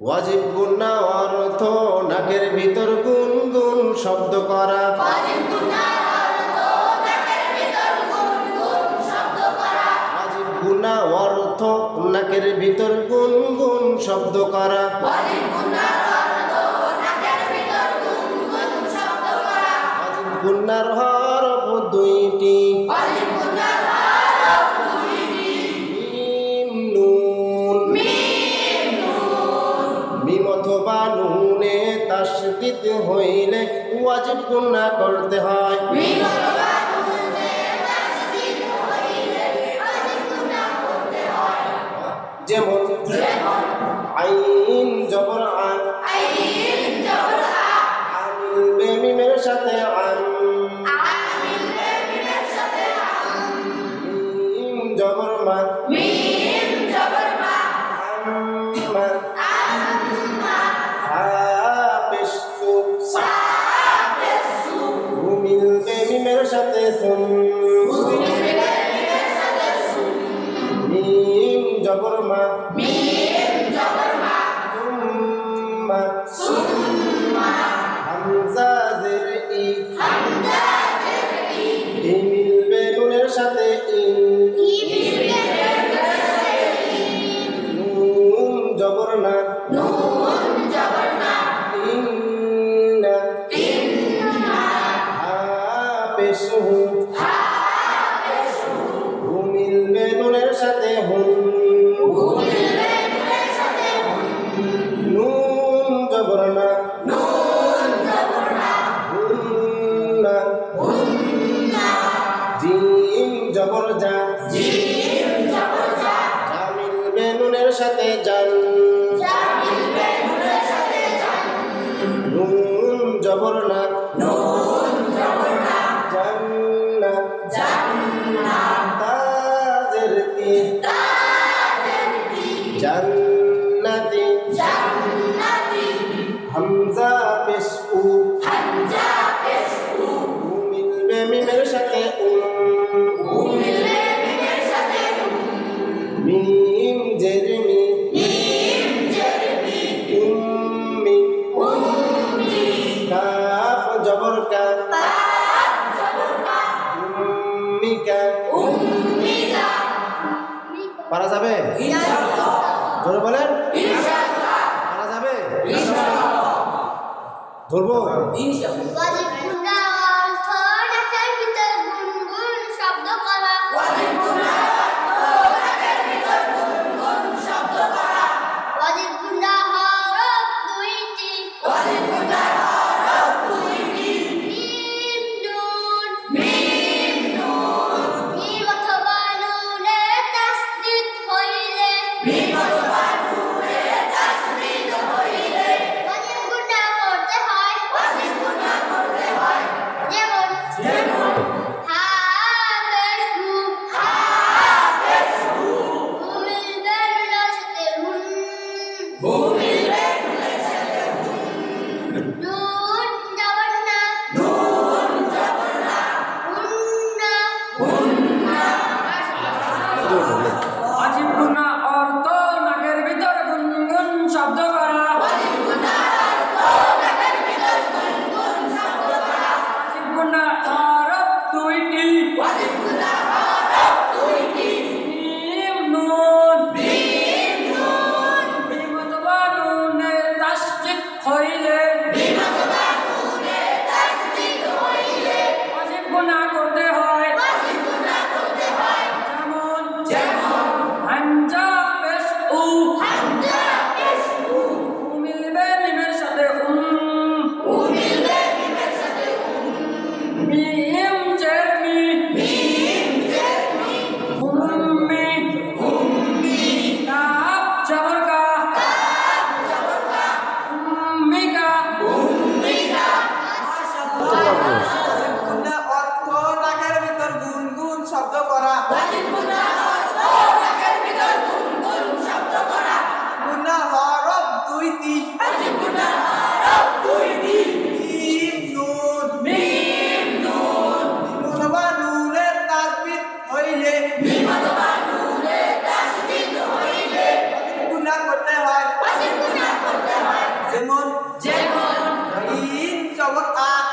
ওয়াজিব গুন্না অর্থ নাকের ভিতর গুনগুন শব্দ করা। ওয়াজিব গুনার অর্থ নাকের ভিতর গুনগুন শব্দ করা। ওয়াজিব গুন্না অর্থ নাকের ভিতর গুনগুন শব্দ করা। ওয়াজিব গুনার অর্থ নাকের ভিতর গুনগুন শব্দ করা। ওয়াজিব গুন্নার হরফ দুইটি। ওয়াজিব গুনার হরফ দুইটি। মিম নুন। মিম নুন। মিম অথবা নুনে তাসদীদ হইলে ওয়াজিব গুন্না করতে হয়। মিম অথবা নুনে তাসদীদ হইলে ওয়াজিব গুনাহ করতে হয়। যেমন আইন জবর আন, আইন জবর আ। আমিল বে মিমের সাথে আন। আমিল বে মিমের সাথে আম। মিম জবর মা, মিম জবর মা। আম্মা। আম্মা। হা পেশ সু, সাবেসু। মিল বে মিমের সাথে সুন। মিম বে মিমের সাথে সুন। মিম জবর মা, মিম জবর মা। সুম্মা। সুম্মা। হামজা জের ই, হামজা জের ই। ই মিল বে নুনের সাথে ইন। মিম বে মিমের সাথে ইন। নুন জবর না, নুন জবর না। ইন্না। ইন্না। হা পেশ হু, হাবেসু। হু মিল বে নুনের সাথে হুন। মিল বে মিমের সাথে হুন। নুন জবর না, নুন জবর না। হুন্না। হুন্না। জিম জবর জা, জিম জবর জা। জা মিল বে নুনের সাথে জান। জা মিল বে নুনের সাথে জান। নুন জবর না, নুন জবর না। জান্নাত। জান্নাত। তা জের তি, তাজের তি। জান্নাতি। জান্নাতি। হামজা পেশ উ, হামজা পেশ উ। উ মিল বে মিমের সাথে উম। উ মিল বে মিমের সাথে উম। মিম জের মি, মিম জের মি। উম্মি। উম্মি। কাফ জবর কা, কাফ জবর কা। উম্মিকা। উম্মিকা। পারা যাবে? ইনশাআল্লাহ। জোরে বলেন, ইনশাআল্লাহ। পারা যাবে? ইনশাআল্লাহ। ধরবো? ওয়াজিব গুনাহ অর্থ নাকের ভিতর গুনগুন শব্দ করা। ওয়াজিব গুনাহ অর্থ নাকের ভিতর গুনগুন শব্দ করা। ওয়াজিব গুনাহ হরফ দুইটি। ওয়াজিব গুনাহ হরফ দুইটি। মিম নুন। মিম নুন। মিম অথবা নুনে তাসদীদ হইলে। মিম অথবা নুনে তাসদীদ হইলে ওয়াজিব গুনাহ করতে হয়। ওয়াজিব গুনাহ করতে হয়। যেমন হাবেসু। হাবেসু। হু মিল বে নুনের সাথে হুন। হু মিল বে নুনের সাথে হুন। নুন জবর না। নুন জবর না। হুন্না। হুন্না। ওয়াজিব গুনাহ অর্থ নাকের ভিতর গুনগুন শব্দ করা। ওয়াজিব গুনাহ অর্থ নাকের ভিতর গুনগুন শব্দ করা। ওয়াজিব গুনাহ হরফ দুইটি। ওয়াজিব গুনাহ হরফ দুইটি। মিম নুন। মিম নুন। মিম অথবা নুনে তাসদীদ হইলে। মিম অথবা যেমন যেমন ইন জবর আ